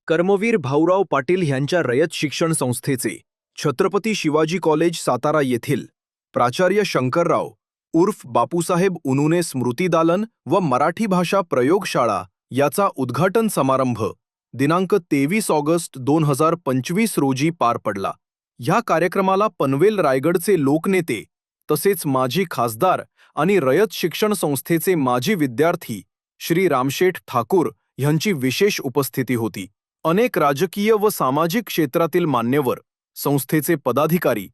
कर्मवीर भाऊराव पाटील ह्यांच्या रयत शिक्षण संस्थेचे छत्रपती शिवाजी कॉलेज सातारा येथील प्राचार्य शंकरराव उर्फ बापूसाहेब उनुने स्मृतिदालन व मराठी भाषा प्रयोगशाळा याचा उद्घाटन समारंभ दिनांक 23 ऑगस्ट 2025 रोजी पार पडला। ह्या कार्यक्रमाला पनवेल रायगडचे लोकनेते तसेच माजी खासदार आणि रयत शिक्षण संस्थेचे माजी विद्यार्थी श्री रामशेठ ठाकूर ह्यांची विशेष उपस्थिती होती। अनेक राजकीय व सामाजिक क्षेत्रातील मान्यवर, संस्थेचे पदाधिकारी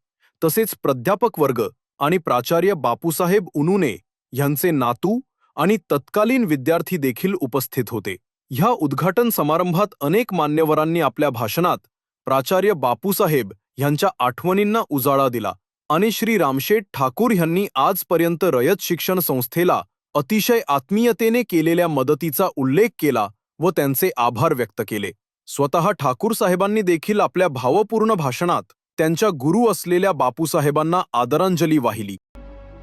तसेच प्राध्यापक वर्ग आणि प्राचार्य बापूसाहेब उनुने ह्यांचे नातू आणि तत्कालीन विद्यार्थी देखील उपस्थित होते। ह्या उद्घाटन समारंभात अनेक मान्यवरांनी आपल्या भाषणात प्राचार्य बापूसाहेब ह्यांच्या आठवणींना उजाळा दिला आणि श्री रामशेठ ठाकूर ह्यांनी आजपर्यंत रयत शिक्षण संस्थेला अतिशय आत्मीयतेने केलेल्या मदतीचा उल्लेख केला व त्यांचे आभार व्यक्त केले। स्वतः ठाकूर साहेबांनी देखील आपल्या भावपूर्ण भाषणात त्यांच्या गुरु असलेल्या बापूसाहेबांना आदरांजली वाहिली।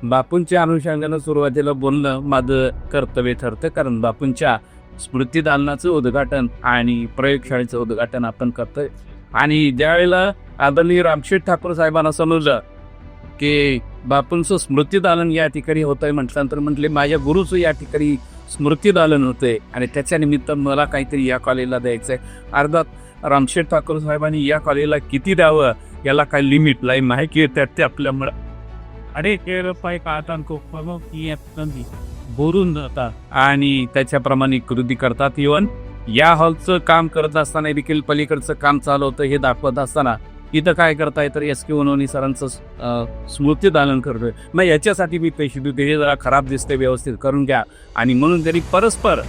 बापूंच्या अनुषंगानं सुरुवातीला बोलणं माझं कर्तव्य ठरतं, कारण बापूंच्या स्मृतिदालनाचं उद्घाटन आणि प्रयोगशाळेचं उद्घाटन आपण करतोय। आणि ज्यावेळेला आदरणीय रामशेठ ठाकूर साहेबांना समजलं की बापूंचं स्मृतिदालन या ठिकाणी होतंय, म्हटल्यानंतर म्हटले माझ्या गुरुचं या ठिकाणी स्मृतिदालन होतंय आणि त्याच्या निमित्त मला काहीतरी या कॉलेजला द्यायचंय। अर्थात रामशेठ ठाकूर साहेबांनी या कॉलेजला किती द्यावं याला काही लिमिट लाई माहिती आहे ते आपल्यामुळे अरे ते पाय कातांको की बोरून जातात आणि त्याच्याप्रमाणे कृती करतात। इव्हन या हॉलचं काम करत असताना देखील पलीकडचं काम चालू होतं हे दाखवत असताना इथं काय करताय तर एस.के. उनोनी सरांचं स्मृतिदालन करतोय। मग याच्यासाठी मी पैसे देते, हे जरा खराब दिसते, व्यवस्थित करून घ्या। आणि म्हणून त्यांनी परस्पर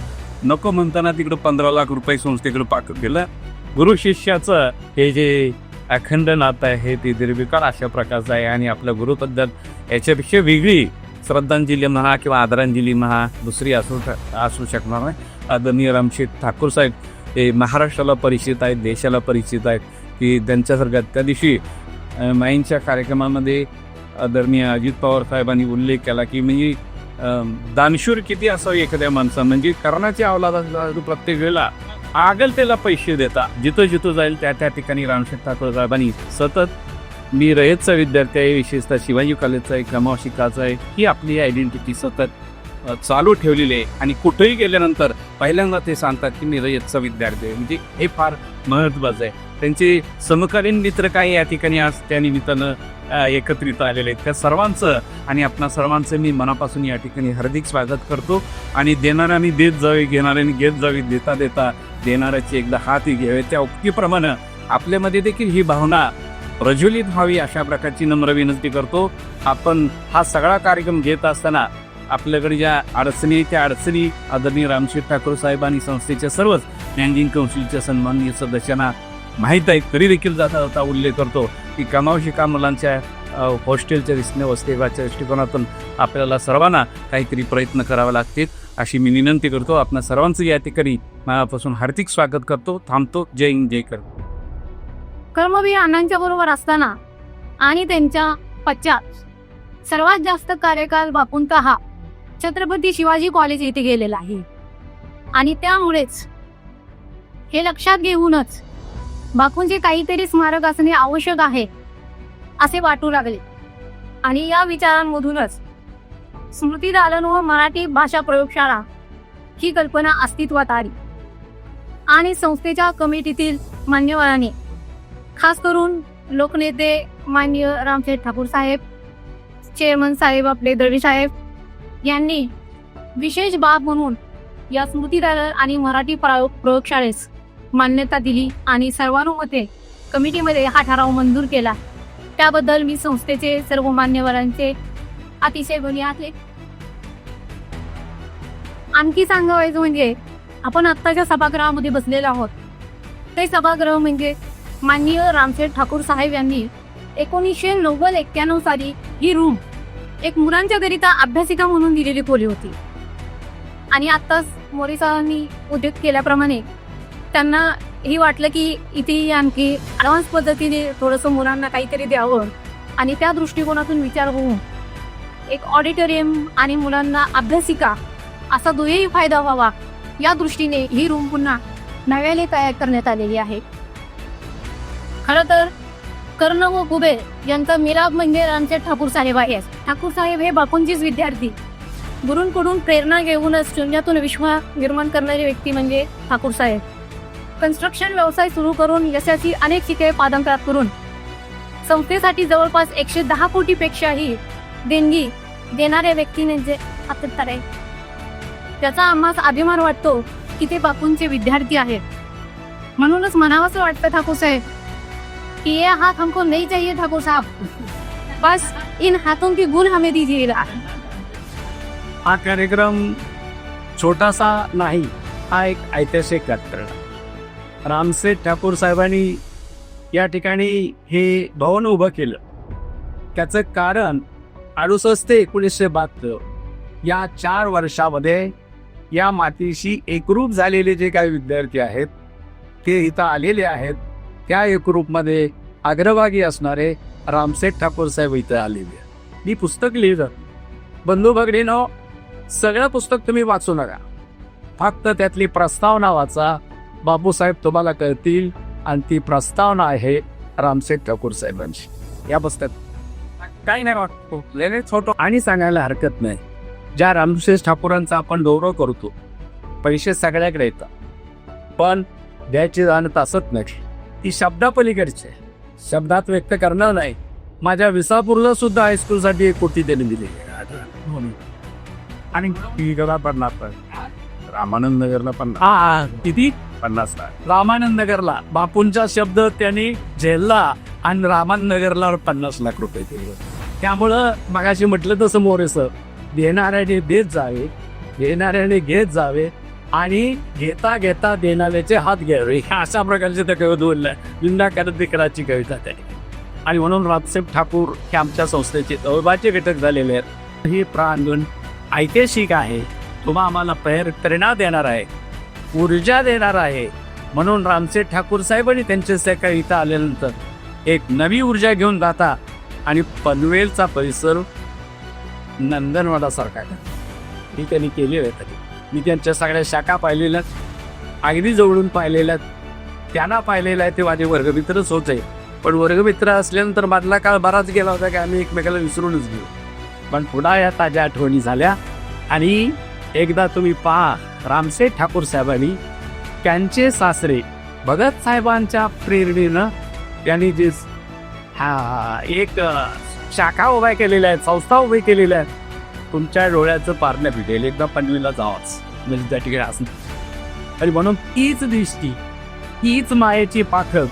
नको म्हणताना तिकडं 15 लाख रुपये संस्थेकडे पाठवून दिलं। गुरु शिष्याचं हे जे अखंड नातं आहे हे ते दीर्घकाळ अशा प्रकारचं आहे आणि आपल्या गुरुबद्दल याच्यापेक्षा वेगळी श्रद्धांजली म्हणा किंवा आदरांजली म्हणा दुसरी असू शकणार नाही। आदरणीय रामशेठ ठाकूर साहेब हे महाराष्ट्राला परिचित आहेत, देशाला परिचित आहेत की त्यांच्यासारख्या त्या दिवशी माईंच्या कार्यक्रमामध्ये आदरणीय अजित पवार साहेबांनी उल्लेख केला की म्हणजे दानशूर किती असावं एखाद्या माणसा, म्हणजे कर्णाच्या अवलादाला प्रत्येक वेळेला आगल त्याला पैसे देता, जिथं जिथं जाईल त्या त्या ठिकाणी रामशेठ ठाकूर साहेबांनी सतत मी रयतचा विद्यार्थी आहे, विशेषतः शिवाजी कॉलेजचा आहे, क्रमांक शिकायचा आहे, ही आपली आयडेंटिटी सतत चालू ठेवलेली आहे। आणि कुठेही गेल्यानंतर पहिल्यांदा ते सांगतात की मी रयतचा विद्यार्थी आहे, म्हणजे हे फार महत्त्वाचं आहे। त्यांचे समकालीन मित्र काही या ठिकाणी आज त्या निमित्तानं एकत्रित आलेले आहेत, त्या सर्वांचं आणि आपणा सर्वांचं मी मनापासून या ठिकाणी हार्दिक स्वागत करतो। आणि देणाऱ्यांनी देत जावे, घेणाऱ्यांनी घेत जावी, देता देता देणाऱ्याची एकदा हाती घ्यावे, त्या उक्तीप्रमाणे आपल्यामध्ये देखील ही भावना प्रज्वलित व्हावी अशा प्रकारची नम्र विनंती करतो। आपण हा सगळा कार्यक्रम घेत असताना आपल्याकडे ज्या अडचणी त्या अडचणी आदरणीय रामशेठ ठाकूर साहेब आणि संस्थेच्या सर्वच मॅनेजिंग काउन्सिलच्या सन्माननीय सदस्यांना माहीत आहे, तरी देखील जाता उल्लेख करतो की कमाव शिका मुलांच्या हॉस्टेलच्या वसतिगृहाच्या दृष्टिकोनातून आपल्याला सर्वांना काहीतरी प्रयत्न करावे लागतील अशी मी विनंती करतो। आपल्या सर्वांचं या ठिकाणी मनापासून हार्दिक स्वागत करतो। थांबतो। जय हिंद, जय कर। कर्मवीर अण्णांच्या बरोबर असताना आणि त्यांच्या पश्चात सर्वात जास्त कार्यकाल बापूंचा हा छत्रपती शिवाजी कॉलेज येथे गेलेला आहे आणि त्यामुळेच हे लक्षात घेऊनच बापूंचे काहीतरी स्मारक असणे आवश्यक आहे असे वाटू लागले आणि या विचारांमधूनच स्मृतिदालन व मराठी भाषा प्रयोगशाळा ही कल्पना अस्तित्वात आली आणि संस्थेच्या कमिटीतील मान्यवरांनी, खास करून लोकनेते माननीय रामशेठ ठाकूर साहेब, चेअरमन साहेब आपले दळवी साहेब यांनी विशेष बाब म्हणून या स्मृतिदालन आणि मराठी प्रयोगशाळेस मान्यता दिली आणि सर्वानुमते कमिटीमध्ये हा ठराव मंजूर केला। त्याबद्दल मी संस्थेचे सर्व मान्यवरांचे अतिशय ऋणी आहे। आणखी सांगायचं म्हणजे आपण आत्ताच्या सभागृहामध्ये बसलेलो आहोत, ते सभागृह म्हणजे माननीय रामशेठ ठाकूर साहेब यांनी 1990-91 साली ही रूम एक मुलांच्या करिता अभ्यासिका म्हणून दिलेली खोली होती आणि आत्ताच मोरे सरांनी उल्लेख केल्याप्रमाणे त्यांना ही वाटलं की इथे आणखी ॲडव्हान्स पद्धतीने थोडंसं मुलांना काहीतरी द्यावं आणि त्या दृष्टिकोनातून विचार होऊन एक ऑडिटोरियम आणि मुलांना अभ्यासिका असा दोन्ही फायदा व्हावा या दृष्टीने ही रूम पुन्हा नव्याने तयार करण्यात आलेली आहे. खरं तर कर्ण व कुबेर यांचा मिलाप म्हणजे रामशेठ ठाकूर साहेब आहेत. ठाकूर साहेब हे बापूंचीच विद्यार्थी. गुरूंकडून प्रेरणा घेऊनच शून्यातून विश्व निर्माण करणारी व्यक्ती म्हणजे ठाकूर साहेब. कन्स्ट्रक्शन व्यवसाय सुरू करून यशाची अनेक शिखरे पादांकरात करून संस्थेसाठी जवळपास 110 कोटीपेक्षाही देणगी देणाऱ्या व्यक्तीने जे आपत्तर आहे त्याचा आम्हाला अभिमान वाटतो की ते बापूंचे विद्यार्थी आहेत. म्हणूनच म्हणावंसं वाटतं ठाकूर साहेब कि ये हाथ हमको नहीं चाहिए ठाकुर साहब, बस इन हाथों की गुण हमें दीजिएगा. हा कार्यक्रम छोटासा नाही, हा एक ऐतिहासिक कार्यक्रम. रामशेठ ठाकूर साहेबांनी या ठिकाणी हे भवन उभं केलं. त्याचं कारण 68 ते 1972 या 4 वर्षामध्ये या मातीशी एकरूप झालेले जे काही विद्यार्थी आहेत ते इथं आलेले आहेत. त्या एकरूपमध्ये अग्रभागी असणारे रामशेठ ठाकूर साहेब इथं आलेले. मी पुस्तक लिहिलं, बंधू भगिनींनो, सगळं पुस्तक तुम्ही वाचू नका, फक्त त्यातली प्रस्तावना वाचा. बापूसाहेब तुम्हाला कळतील. आणि ती प्रस्तावना आहे रामशेठ ठाकूर साहेबांची. या पुस्तकात काही नाही वाटतो लेनेच फोटो आणि सांगायला हरकत नाही. ज्या रामशेठ ठाकूरांचा आपण गौरव करतो, पैसे सगळ्याकडे येतात, पण द्यायची जाणत असत नाही. ती शब्दापलीकडचे, शब्दात व्यक्त करणार नाही. माझ्या विसापूरला सुद्धा हायस्कूलसाठी 1 कोटी त्यांनी दिले. आणि रामानंद नगरला 50. किती? 50. रामानंद नगरला बापूंचा शब्द त्यांनी झेलला आणि रामानंद नगरला 50 लाख रुपये दिले. त्यामुळं मगाशी म्हटलं तसं मोरेसर, देणाऱ्याने देत जावे, देणाऱ्याने घेत जावे आणि घेता घेता देणाऱ्याचे हात घ्यावे, अशा प्रकारचे त्या कविता बोलल्या. निंदा करत दिकराची कविता त्याने. आणि म्हणून रामशेठ ठाकूर हे आमच्या संस्थेचे अविभाज्य घटक झालेले आहेत. हे प्रांगण ऐतिहासिक आहे. तुम्हा आम्हाला प्रेरणा देणार आहे, ऊर्जा देणार आहे. म्हणून रामशेठ ठाकूर साहेबांनी त्यांच्या सकाळी इथं आल्यानंतर एक नवी ऊर्जा घेऊन जाता आणि पनवेलचा परिसर नंदनवाडासारखा ही त्यांनी केली आहे. मी त्यांच्या सगळ्या शाखा पाहिलेल्या, अगदी जवळून पाहिलेल्या, त्यांना पाहिलेलं आहे. ते माझे वर्गमित्रच होते, पण वर्गमित्र असल्यानंतर मधला काळ बराच गेला होता की आम्ही एकमेकाला विसरूनच गेलो. पण पुन्हा या ताज्या आठवणी झाल्या. आणि एकदा तुम्ही पहा, रामशेठ ठाकूर साहेबांनी त्यांचे सासरे भगत साहेबांच्या प्रेरणेनं त्यांनी जे एक शाखा उभ्या केलेल्या आहेत, संस्था उभी केलेल्या आहेत. तुमच्या डोळ्याचं पारणं भेटेल. एकदा पनवेलला जावाच, म्हणजे त्या ठिकाणी असणं. आणि म्हणून तीच दृष्टी, हीच मायेची पाखर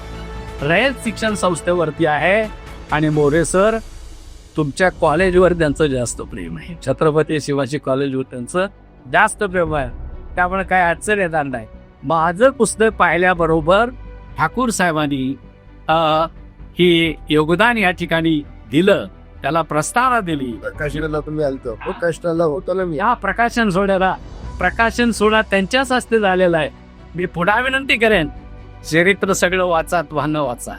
रयत शिक्षण संस्थेवरती आहे. आणि मोरे सर, तुमच्या कॉलेजवर त्यांचं जास्त प्रेम आहे. छत्रपती शिवाजी कॉलेजवर त्यांचं जास्त प्रेम आहे. त्यामुळे काय अडचण येणार नाही. माझं पुस्तक पाहिल्याबरोबर ठाकूर साहेबांनी हे योगदान या ठिकाणी दिलं, त्याला प्रस्तावना दिली. प्रकाशनाला तुम्ही आलतो, कष्टाला होतो ना मी. या प्रकाशन सोहळा त्यांच्याच हस्ते झालेला आहे. मी पुन्हा विनंती करेन, चरित्र सगळं वाचा, वाहनं वाचा,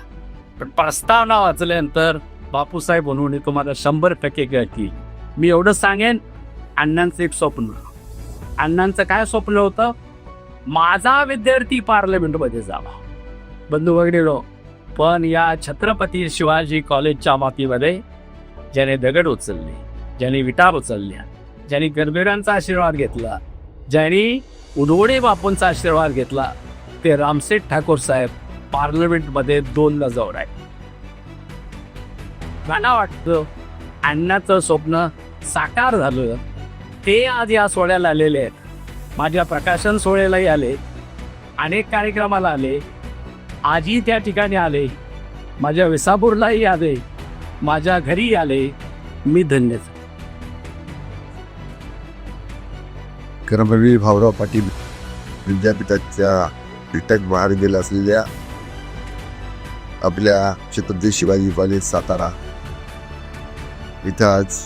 पण प्रस्तावना वाचल्यानंतर बापूसाहेब म्हणून तुम्हाला 100% कळतील. मी एवढं सांगेन, अण्णांचं एक स्वप्न. अण्णांचं काय स्वप्न होतं? माझा विद्यार्थी पार्लमेंटमध्ये जावा. बंधू भगिनींनो, पण या छत्रपती शिवाजी कॉलेजच्या मातीमध्ये ज्याने दगड उचलले, ज्याने विटा उचलल्या, ज्याने गरबेरांचा आशीर्वाद घेतला, ज्याने उडवडे बापूंचा आशीर्वाद घेतला, ते रामशेठ ठाकूर साहेब पार्लमेंटमध्ये 2दा जाऊन आहे. मला वाटतं अण्णाचं स्वप्न साकार झालं. ते आज या सोहळ्याला आलेले आहेत. माझ्या प्रकाशन सोहळ्यालाही आले, अनेक कार्यक्रमाला आले, आजही त्या ठिकाणी आले, माझ्या विसापूरलाही आले, माझ्या घरी आले. मी धन्य. कर्मवीर भाऊराव पाटील विद्यापीठाच्या रिटॅक बाहेर गेला असलेल्या आपल्या छत्रपती शिवाजी कॉलेज सातारा इथं आज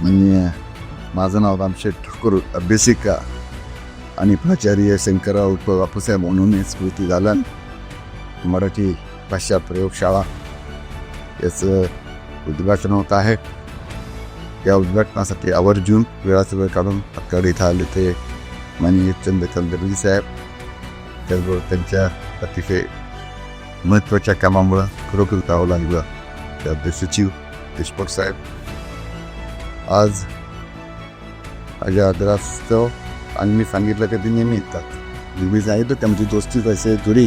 म्हणजे माझं नाव रामशेठ ठाकूर, अभ्यासिका आणि प्राचार्य शंकरराव बापूसाहेब म्हणून स्मृती दालन मराठी भाषा प्रयोगशाळा याचं उद्घाटन होत आहे. या उद्घाटनासाठी आवर्जून वेळाचा वेळ काढून आपल्याकडे इथं आले ते माननीय चंद्रकांत साहेब, त्याचबरोबर त्यांच्या अतिशय महत्त्वाच्या कामामुळं खरोखर जावं लागलं. त्याचे सचिव देशमुख साहेब आज माझ्या आदरास्तव आणि मी सांगितलं की ते नेहमी येतात. मी सांगितलं त्यांची दोस्ती कसे थोडी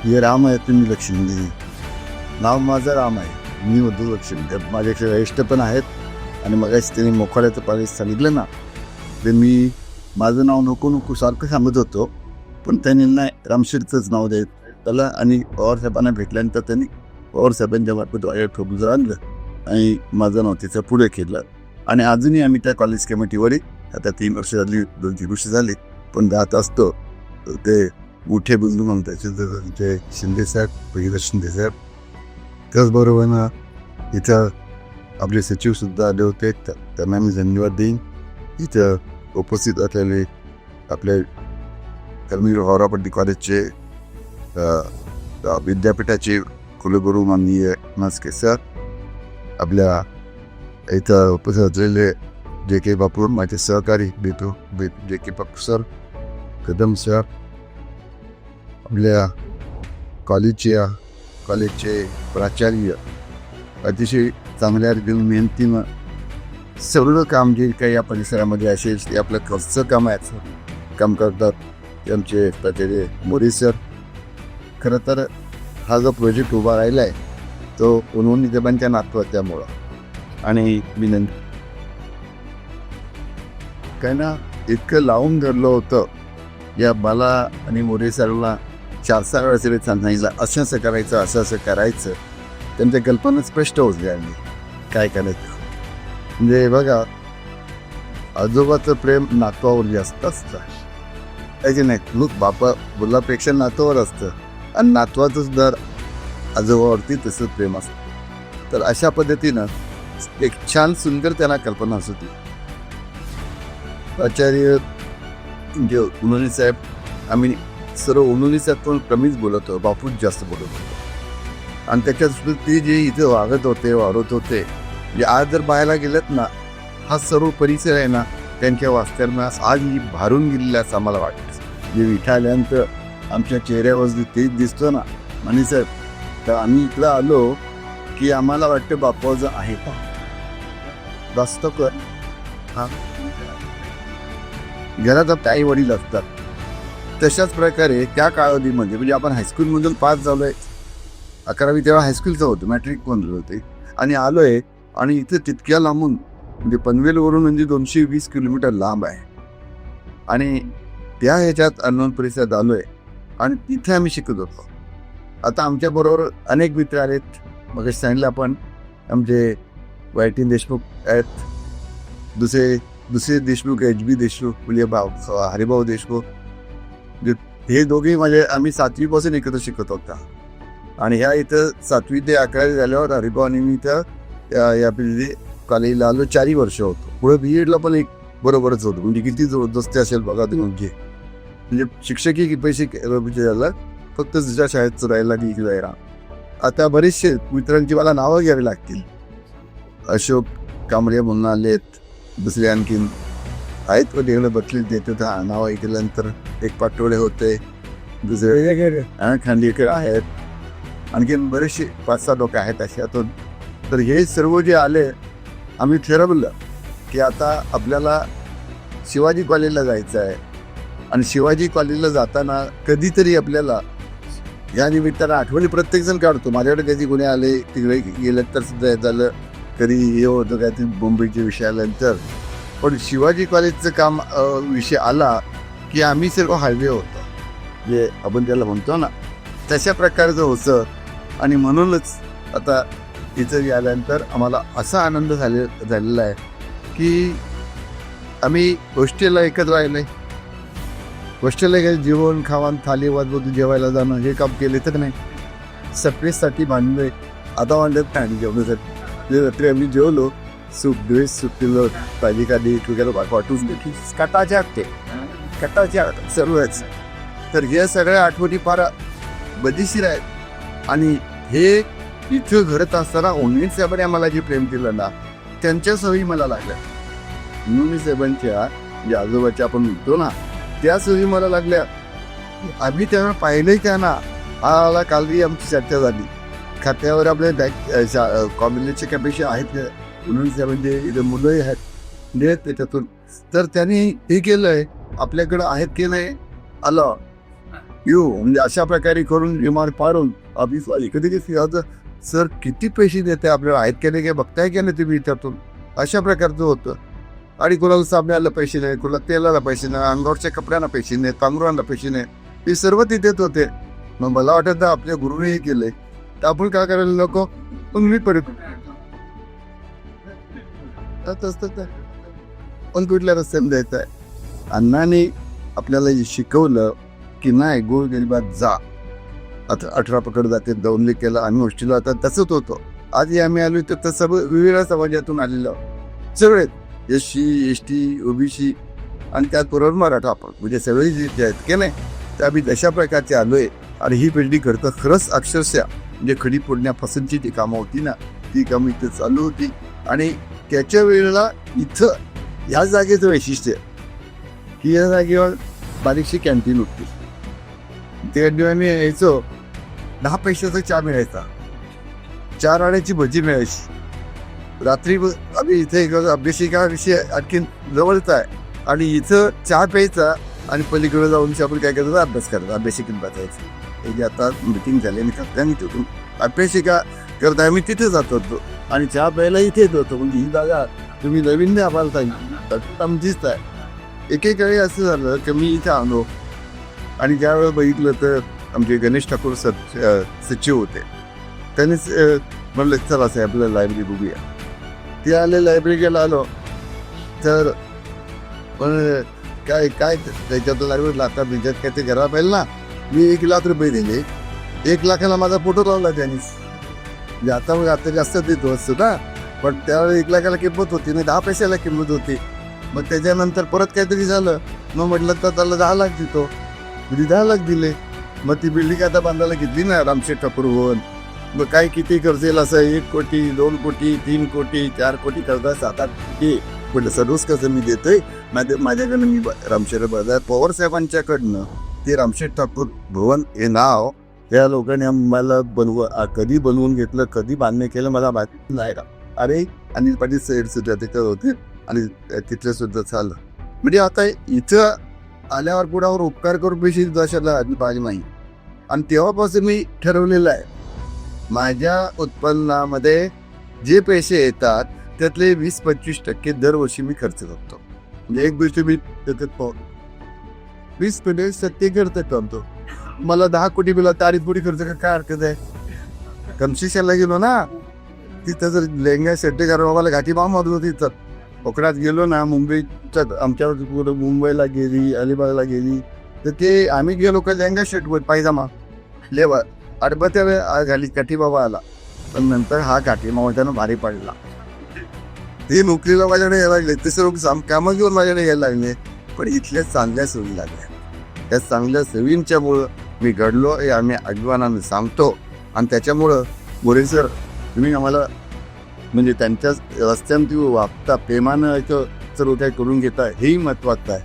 हे राम आहे तुम्ही लक्ष्मी देवी, नाव माझं राम आहे, मी उद्धव लक्ष्मी. माझ्याकडे वरिष्ठ पण आहेत आणि मगाशी त्यांनी मोखाड्याचं पाणी सांगितलं ना, ते मी माझं नाव नको नको सारखं सांगत होतो, पण त्यांनी नाही रामशीरचंच नाव देत त्याला. आणि पवारसाहेबांना भेटल्यानंतर त्यांनी पवारसाहेबांच्या मार्फत प्रपोजल आणलं आणि माझं नाव तिचं पुढे केलं. आणि अजूनही आम्ही त्या कॉलेज कमिटीवरही आता 3 वर्ष झाली, 2-3 वर्ष झाली, पण जात असतो. ते मोठे बंधू म्हणतात ते शिंदेसाहेब, भगीरथ शिंदेसाहेब, त्याचबरोबर ना इथं आपले सचिवसुद्धा आले होते, त्यांना मी धन्यवाद देईन. इथं उपस्थित असलेले आपले कर्मवीर भाऊराव कॉलेजचे विद्यापीठाचे कुलगुरू माननीय नासके सर, आपल्या इथं उपस्थित असलेले जे के बापू, माझे सहकारी जे के बापू सर, कदम सर, आपल्या कॉलेजचे प्राचार्य, अतिशय चांगल्या रीतीने मेहनतीनं सर्व काम जे काही या परिसरामध्ये असेल ते आपलं कसं काम करतात ते आमचे प्राचार्य मोरे सर. खरं तर हा जो प्रोजेक्ट उभा राहिला आहे तो उन्होंने जबांच्या नातवाच्यामुळं आणि विनंती काय ना इतकं लावून धरलं होतं या मला आणि मोरे सरला 4-6 वेळा तरी सांगितलं असं करायचं, असं करायचं. त्यांच्या कल्पना स्पष्ट होत गेली काय करायचं. म्हणजे बघा, आजोबाचं प्रेम नातवावर जास्त असतं त्याचे नाही, लोक बापा मुलापेक्षा नातवावर असतं आणि नातवाचंच दर आजोबावरती तसंच प्रेम असतं. तर अशा पद्धतीनं एक छान सुंदर त्यांना कल्पना असत होती. आचार्य जे उन्होंने साहेब, आम्ही सर्व उन्होंने साहेब पण कमीच बोलत होतो, बापूच जास्त बोलत होतो. आणि त्याच्यात ते जे इथे वागत होते म्हणजे आज जर बाहेर गेलेत ना, हा सर्व परिसर आहे ना त्यांच्या वास्तव्यात आज भारून गेलेला असं आम्हाला वाटतं. जे इथं आल्यानंतर आमच्या चेहऱ्यावर तेच दिसतो ना आणि साहेब, तर आम्ही इकडं आलो की आम्हाला वाटतं बापाचं आहे का जास्त कर. हां, घरात आपल्या आई वडील असतात. तशाच प्रकारे त्या कालावधीमध्ये म्हणजे आपण हायस्कूलमधून पास झालो आहे, 11वी तेव्हा हायस्कूलचं होतं, मॅट्रिक पण होते, आणि आलो आहे आणि इथं तितक्या लांबून म्हणजे पनवेलवरून म्हणजे 220 किलोमीटर लांब आहे आणि त्या ह्याच्यात अननोन परिसरात आलो आहे आणि तिथे आम्ही शिकत होतो. आता आमच्याबरोबर अनेक मित्र आहेत. मग सांगितलं आपण आमचे YT देशमुख आहेत, दुसरे देशमुख HB देशमुख, म्हणजे हरिभाऊ देशमुख, हे दोघेही म्हणजे आम्ही 7वीपासून एकत्र शिकत होता. आणि ह्या इथं 7वी ते 11वी झाल्यावर हरिभाऊ आणि मी इथं या कॉलेजला आलो. 4 वर्ष होतो. पुढे BEdला पण एक बरोबरच होतो. म्हणजे किती जबरदस्ती असेल बघा तुम्ही. म्हणजे शिक्षकही पैसे झाला, फक्त दुसऱ्या शाळेत राहायला राहिला. आता बरेचसे मित्रांची मला नावं घ्यावी लागतील. अशोक कांबळे म्हणून आलेत, दुसरे आणखीन आहेत पण वेगळं बसले देते तर नाव ऐकल्यानंतर एक पाटोळे होते, दुसरे खांडेकर आहेत, आणखीन बरेचसे 5-6 लोक आहेत अशातून. तर हे सर्व जे आले आम्ही ठरवलं की आता आपल्याला शिवाजी कॉलेजला जायचं आहे आणि शिवाजी कॉलेजला जाताना कधीतरी आपल्याला या निमित्तानं आठवणी प्रत्येकजण काढतो. माझ्याकडे कधी कोणी आले तिकडे गेलं तर सुद्धा झालं, कधी हे होतं काय ते मुंबईचे विषय आल्यानंतर. पण शिवाजी कॉलेजचं काम विषय आला की आम्ही सर्व हायवे होतो, जे आपण त्याला म्हणतो ना तशा प्रकारचं होतं. आणि म्हणूनच आता इथं आल्यानंतर आम्हाला असा आनंद झालेला आहे की आम्ही हॉस्टेलला एकत्र राहिलो आहे. हॉस्टेलला काही जेवण खावण थाली वाजवत जेवायला जाणं हे काम केले तर नाही, सप्रेससाठी बांधलो आहे. आता म्हणतात नाही जेवणासाठी. रात्री आम्ही जेवलो, सूप ड्रेस सुटलेलं ताजी काढली वगैरे वाटून घेतली, कटाच्या सर्वच. तर हे सगळ्या आठवणी फार मजेशीर आहेत. आणि हे इथं घडत असताना उन्नीस साहेबांनी आम्हाला जे प्रेम केलं ना त्यांच्या सवयी मला लागल्या. उन्नीस साहेबांच्या जे आजोबाच्या आपण म्हणतो ना त्या सवयी मला लागल्या. आम्ही तेव्हा पाहिलंही का ना, आला कालही आमची चर्चा झाली खात्यावर आपल्या बँक कॉम्युनिटीचे कॅपेशी आहेत का म्हणून म्हणजे इथं मुलंही आहेत म्हणजे त्याच्यातून तर त्यांनी हे केलंय आपल्याकडं आहेत की नाही आलं म्हणजे अशा प्रकारे करून इमार पाडून ऑफिसवाली कधी कधी सर किती पैसे देते आपल्याला आहेत की नाही काय बघताय की नाही तुम्ही त्यातून अशा प्रकारचं होतं. आणि कोणाला साबणाला पैसे नाही, कोणाला तेलाला पैसे नाही, अंगावरच्या कपड्यांना पैसे नाही, तांदूळांना पैसे नाही, हे सर्व तिथेच होते. मग मला वाटतं आपल्या गुरुने हे केलंय तर आपण काय करायला नको पण मी परत पण कुठल्या रस्त्याने द्यायचं आहे. अण्णाने आपल्याला शिकवलं की नाही गोर गरिबात जा. आता 18 पकड जाते दौनले केलं आम्ही गोष्टीला आता तसंच होतो. आजही आम्ही आलो तर तसं विविध समाजातून आलेलो सगळे SC ST OBC आणि त्याचबरोबर मराठा आपण म्हणजे सगळे जे आहेत की नाही तर आम्ही तशा प्रकारचे आलोय. आणि ही पिढी करतं खरंच अक्षरशः म्हणजे खडी फोडण्यापासूनची ती कामं होती ना ती कामं इथं चालू होती. आणि त्याच्या वेळेला इथं ह्या जागेचं वैशिष्ट्य की या जागेवर बारीकशी कॅन्टीन होती. त्या आम्ही यायचो 10 पैशाचा चहा मिळायचा, 4 आण्याची भजी मिळायची. रात्री आम्ही इथे अभ्यासिका विषय आणखीन जवळच आहे आणि इथं चहा प्यायचा आणि पलीकडे जाऊन आपण काय करायचं अभ्यास करायचा अभ्यासिकेत बसायचं. हे जे आता मिटिंग झाली आणि करता मी तिथून अभ्यासिका करता आम्ही तिथे जात होतो आणि चहा प्यायला इथेच होतो. म्हणजे ही जागा तुम्ही नवीन नाही आम्हाला सांगितलं आमचीच आहे. एकेकाळी असं झालं की मी इथे आलो आणि ज्यावेळेस बघितलं तर आमचे गणेश ठाकूर सचिव होते. त्यांनीच म्हणलं चला साहेब आपल्याला लायब्ररी बघूया. ते आले लायब्ररीला आलो तर पण काय काय त्याच्यातून लायब्ररीला आता बिजात काय ते घरा पाहिजे ना मी 1 लाख रुपये दिले. 1 लाखाला माझा फोटो लावला त्यांनीच. म्हणजे आता मग आता जास्त देतो असतो ना पण त्यावेळेस 1 लाखाला किंमत होती नाही 10 पैशाला किंमत होती. मग त्याच्यानंतर परत काहीतरी झालं मग म्हटलं तर त्याला 10 लाख देतो म्हणजे 10 लाख दिले. मग ती बिल्डिंग आता बांधायला घेतली ना रामशेठ ठाकूर भवन. मग काय किती कर्ज येईल असं 1 कोटी 2 कोटी 3 कोटी 4 कोटी कर्ज 7-8 कोटी म्हटलं सर्वच कसं मी देतोय माझ्याकडनं मी रामशेठ बाजार पवार साहेबांच्याकडनं ते रामशेठ ठाकूर भवन हे नाव त्या लोकांनी आम्हाला कधी बनवून घेतलं कधी बांधणे केलं मला माहिती नाही का. अरे अनिल पाटील साहेब सुद्धा तिथं होते आणि तिथलं सुद्धा चाललं. म्हणजे आता इथं आल्यावर पुढावर उपकार करून पैसे दशाला पाहिजे नाही. आणि तेव्हापासून मी ठरवलेलं आहे माझ्या उत्पन्नामध्ये जे पैसे येतात त्यातले 20-25% दरवर्षी मी खर्च करतो. म्हणजे एक गोष्ट मी त्याच्यात 20% खर्च करतो. मला 10 कोटी बिला 4 कोटी खर्च काय हरकत आहे. कन्सेशनला गेलो ना तिथं जर लेंगा सेट करा मला घाटी बाम मारत होती तर कोकणात गेलो ना मुंबईच्या आमच्या मुंबईला गेली अलिबागला गेली तर ते आम्ही गेलो का लेंगा शर्टवर पायजामा लेवर अडबत्या घाली काठी बाबा आला. पण नंतर हा काठी मामा त्यानं भारी पडला. ते नोकरीला माझ्याकडे यायला लागले ते सर्व कामं घेऊन माझ्याकडे यायला लागले. पण इथल्या चांगल्या सवयी लागल्या. त्या चांगल्या सवयींच्यामुळं मी घडलो हे आम्ही अभिमानानं सांगतो. आणि त्याच्यामुळं मोरे सर तुम्ही आम्हाला म्हणजे त्यांच्या रस्त्यानं तुम्ही वागता प्रेमानं सर्व काय करून घेता हेही महत्त्वाचं आहे.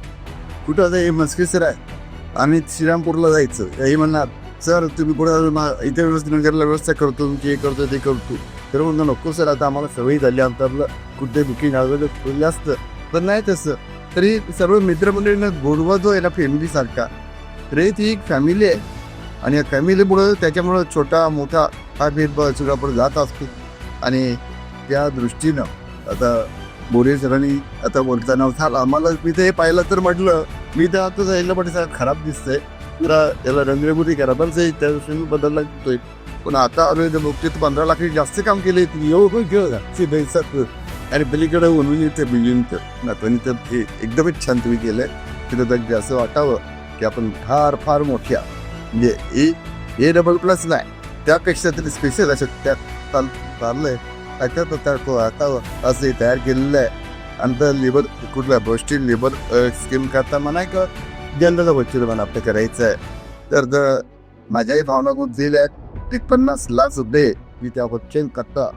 कुठं आता हे मस्के सर आहे आम्ही श्रीरामपूरला जायचं हेही म्हणणार सर तुम्ही कुठं इथे नगरला व्यवस्था करतो तुमची हे करतो ते करतो तर म्हणतो नको सर आता आम्हाला सवयी झाली आमचं आपलं कुठे बुकिंग आलं खुललं असतं पण नाही तसं. तरी सर्व मित्रमंडळींना गोडवा जो आहे ना फॅमिलीसारखा तरी ती एक फॅमिली आहे. आणि या फॅमिलीमुळं त्याच्यामुळं छोटा मोठा हा भेदभाव सुद्धा जात असतो. आणि त्या दृष्टीनं आता बोरे सरांनी आता बोलताना झालं आम्हाला मी ते हे पाहिलं तर म्हटलं मी तर आता जायला पण खराब दिसतंय जरा त्याला रंगरेबुरी करा पण त्या दृष्टीने बदलला दिसतोय. पण आता आलो नुकतीच 15 लाख जास्त काम केले एवढं घेऊ आणि पलीकडे म्हणून इथे बिल्डिंग नातवणी तर हे एकदमच छान तुम्ही केलंय. तिथं तर असं वाटावं की आपण फार फार मोठ्या म्हणजे A++ नाही त्यापेक्षा तरी स्पेशल असं त्यात चाललंय आता असं तयार केलेलं आहे. आणि तर लेबर कुठल्या गोष्टी लेबर स्कीम करता म्हणा का जनताचा बच्चर पण आपलं करायचं आहे तर माझ्याही भावना खूप दिल्या आहेत. 50 लाख सुद्धा मी त्या बच्चन करता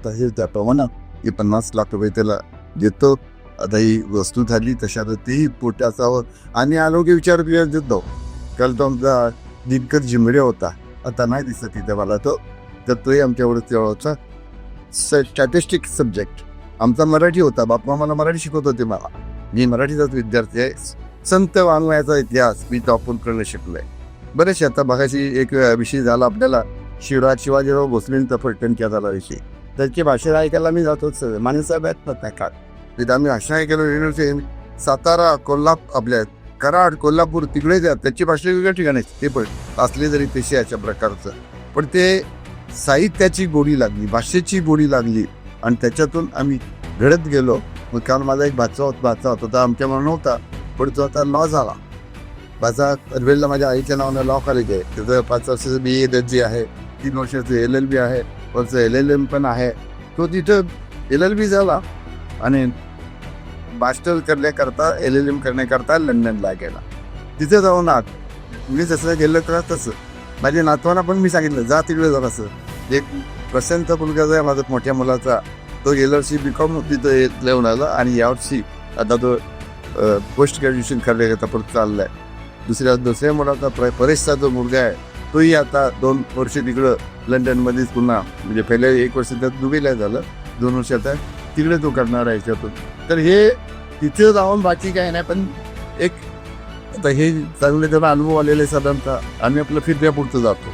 तसेच त्याप्रमाणे 50 लाख रुपये त्याला देतो. आता ही वस्तू झाली तशा तर तेही पोट असावं. आणि आरोग्य विचार देतो काल तो आमचा दिनकर जिमरे होता, आता नाही दिसत तिथे मला तो, तर तोही आमच्यावर तेवढा स्टॅटिस्टिक सब्जेक्ट. आमचा मराठी होता, बाप्पा मला मराठी शिकवत होते. मला मी मराठीचाच विद्यार्थी आहे. संत वाङ्मयाचा इतिहास मी टॉपून करणं शिकलोय. बरेचसे आता बघायची एक विषय झाला आपल्याला शिवाजीराव भोसलेंचा फलटण केला झाला विषय. त्याची भाषा ऐकायला मी जातोच. माणसाहेब आहेत ना काय तिथे आम्ही भाषा ऐकायला सातारा आपल्या कराड कोल्हापूर तिकडेच आहेत. त्याची भाषा वेगळ्या ठिकाणी ते पण असले जरी तशी अशा प्रकारचं, पण ते साहित्याची गोडी लागली, भाषेची गोडी लागली आणि त्याच्यातून आम्ही घडत गेलो. मग काल माझा एक भाचा होता आमच्या म्हणून नव्हता, पण तो आता लॉ झाला. माझा पनवेलला माझ्या आईच्या नावानं लॉ कॉलेज आहे. त्याचं 5 वर्षाचं BA दर्जी आहे, 3 वर्षाचं LLB आहे, वरचं LLM पण आहे. तो तिथं LLB झाला आणि मास्टर करण्याकरता LLM करण्याकरता लंडनला गेला. तिथे जाऊन मी जसं गेलं तर तसं माझ्या नातवांना पण मी सांगितलं जा तिकडे जा. असं एक प्रशांत मुलगा आहे माझा मोठ्या मुलाचा, तो गेल्या वर्षी BCom तिथं लिहून आला आणि यावर्षी आता तो पोस्ट ग्रॅज्युएशन करण्याकरता परत चाललाय. दुसऱ्या मुलाचा परेशचा जो मुलगा आहे तोही आता 2 वर्ष तिकडं लंडनमध्येच पुन्हा म्हणजे पहिले 1 वर्ष त्यात दुबईला झालं, 2 वर्ष आता तिकडे तो करणार आहे याच्यातून. तर हे तिथे जाऊन बाकी काय नाही, पण एक आता हे चांगले त्याला अनुभव आलेले साधारणतः आम्ही आपलं फिरण्यापुरतं जातो,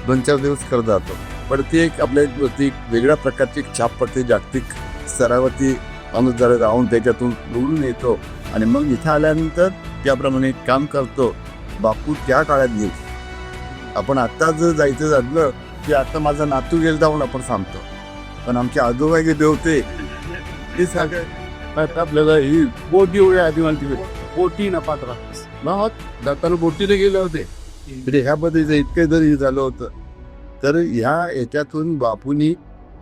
2-4 दिवस करत जातो. पण ती एक आपल्यावरती वेगळ्या प्रकारची एक छाप पडते. जागतिक स्तरावरती माणूस जरा जाऊन त्याच्यातून निवडून येतो आणि मग इथं आल्यानंतर त्याप्रमाणे काम करतो. बापू त्या काळात गेले. आपण आता जर जायचं झालं की आता माझा नातू गेला जाऊन आपण सांगतो, पण आमचे आजोबा गेले होते ते सगळं आपल्याला ही बोटी एवढ्या आधी म्हणते बोटी ना पात्रा जाताना बोटीने गेले होते. म्हणजे ह्या पद्धतीचं इतकं जरी झालं होतं. तर याच्यातून बापूंनी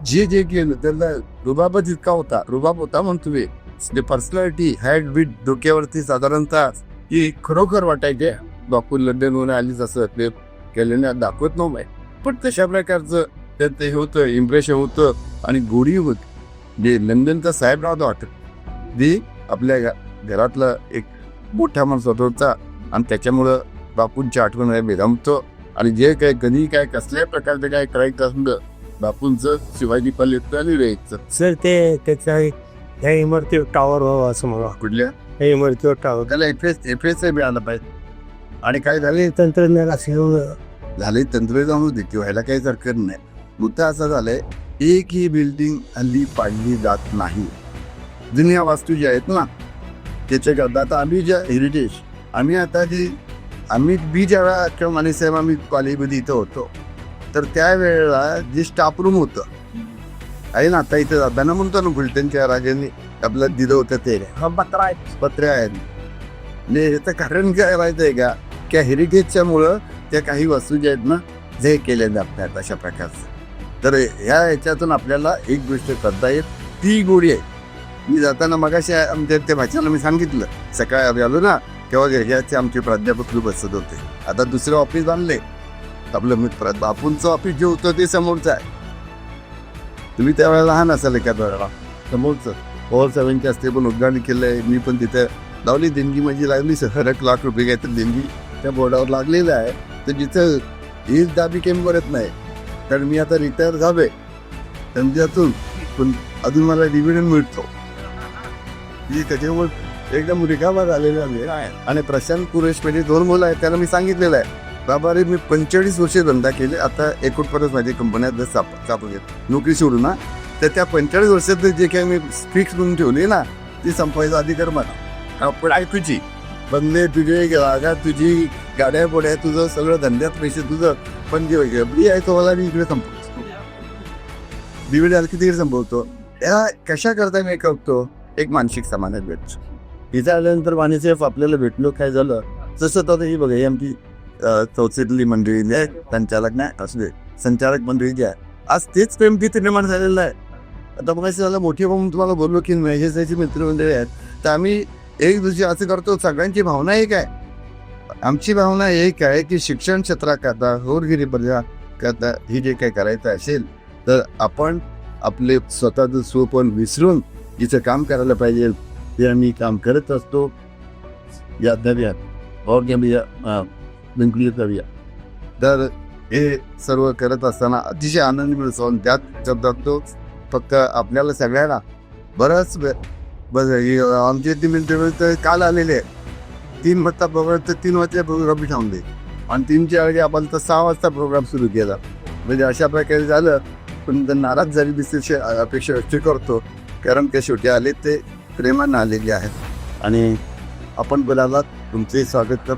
जे केलं त्याला रुबाबच इतका होता, रुबाब होता म्हणतो मी. पर्सनॅलिटी हॅड विथ डोक्यावरती साधारणतः ही खरोखर वाटायचे बापू लंडनहून आलीच असं ते केल्याने दाखवत नव्हतं, पण तशा प्रकारचं त्यात ते होतं, इम्प्रेशन होतं आणि गोडी होती. जे लंडनचा साहेबराव वाटत ते आपल्या घरातला एक मोठा माणूस होता आणि त्याच्यामुळं बापूंची आठवण आहे रमतो. आणि जे काय कधी काय कसल्या प्रकारचं काय करायचं असलं बापूंचं शिवाजी पाल्यात आणि राहायचं. सर ते त्याच्या ह्या इमारतीवर टावर व्हावं असं मला. कुठल्या ह्या इमारतीवर टावर त्याला एफएस मिळालं पाहिजे. आणि काय झाले तंत्रज्ञान असं झाले तंत्रज्ञान होते किंवा ह्याला काहीच हरकत नाही. मुद्दा असा झालाय एकही बिल्डिंग हल्ली पाडली जात नाही. जुन्या वास्तू ज्या आहेत ना त्याच्याकरता आता आम्ही ज्या हेरिटेज आम्ही ज्या वेळा किंवा मानेसाहेब आम्ही कॉलेजमध्ये इथं होतो तर त्यावेळेला जे स्टाफ रूम होतं आहे ना, आता इथं जाताना म्हणतो ना फुलटणच्या राजांनी आपल्याला दिलं होतं ते पत्रे आहेत. म्हणजे ह्याचं कारण काय माहिती आहे का, त्या हेरिटेजच्या मुळं त्या काही वस्तू ज्या आहेत ना जे केल्या जात नाहीत अशा प्रकारचं. तर ह्याच्यातून आपल्याला एक गोष्ट करता येईल, ती गोडी आहे. मी जाताना मगाशी आमच्या त्या भाच्याला मी सांगितलं, सकाळी आलो ना तेव्हा ह्याचे आमचे प्राध्यापक बसत होते. आता दुसरं ऑफिस बांधले आपलं मित्र बापूंचं ऑफिस जे होतं ते समोरचं आहे. तुम्ही त्यावेळेला लहान असाल एका वेळेला समोरचं पॉवर 7 असते पण उद्घाटन केलंय. मी पण तिथं लावली देणगी माझी लागली 1,00,000 काय तर देणगी त्या बोर्डावर लागलेलं आहे. तर जिथं हीच दाबी केम करत नाही, कारण मी आता रिटायर झालोय त्यांच्यातून, पण अजून मला डिव्हिडंड मिळतो. त्याच्यामुळे एकदम रिकामा झालेला आहे. आणि प्रशांत कुरेश म्हणजे 2 मुलं आहेत, त्यांना मी सांगितलेलं आहे बाबा रे मी 45 वर्षे धंदा केले, आता एकूणपर्यंत माझी कंपन्यात सापडून घेत नोकरी सोडून ना, तर त्या 45 वर्षात जे काही मी फिक्स म्हणून ठेवली ना ती संपायचा अधिकार मला. पण ऐकूची बंदे तुझे जागा तुझी गाड्या पोड्या तुझं सगळं धंद्यात पैसे तुझं, पण जे गबडी आहे तो मला मी इकडे संपवतो, डिव्हिड आलं की तिकडे संपवतो. या कशा करता मी करतो, एक मानसिक समाधान भेटतो. इथं आल्यानंतर मानेसाहेब आपल्याला भेटलो काय झालं जसं तर ही बघा ही आमची चौथीतली मंडळी जी आहे संचालक नाही असू दे संचालक मंडळी जी आहे आज तेच प्रेम तिथे निर्माण झालेलं आहे. आता बघायचं झालं मोठी म्हणून तुम्हाला बोललो की महेशाची मित्रमंडळी आहेत, तर आम्ही एक दुसरी असं करतो. सगळ्यांची भावना एक आहे, आमची भावना एक आहे की शिक्षण क्षेत्राकरता गोरगिरी करता ही जे काही करायचं असेल तर आपण आपले स्वतःचं स्वपण विसरून इथं काम करायला पाहिजे. ते आम्ही काम करत असतो या दर्यात और जिंकली करूया. तर हे सर्व करत असताना अतिशय आनंद मिळतो आणि त्यात जगतो फक्त आपल्याला सगळ्यांना बरंच आमचे ती मित्र तर काल आलेले आहे. 3 वाजता प्रोग्राम तर 3 वाजता प्रोग्राम थांबले आणि 3च्या वेळी आपण तर 6 वाजता प्रोग्राम सुरू केला. म्हणजे अशा प्रकारे झालं. पण नाराज झाली दिसण्याची अपेक्षा व्यक्त करतो, कारण ते शेवटी आले ते प्रेमानं आलेले आहेत आणि आपण बोलायला तुमचे स्वागत करतो.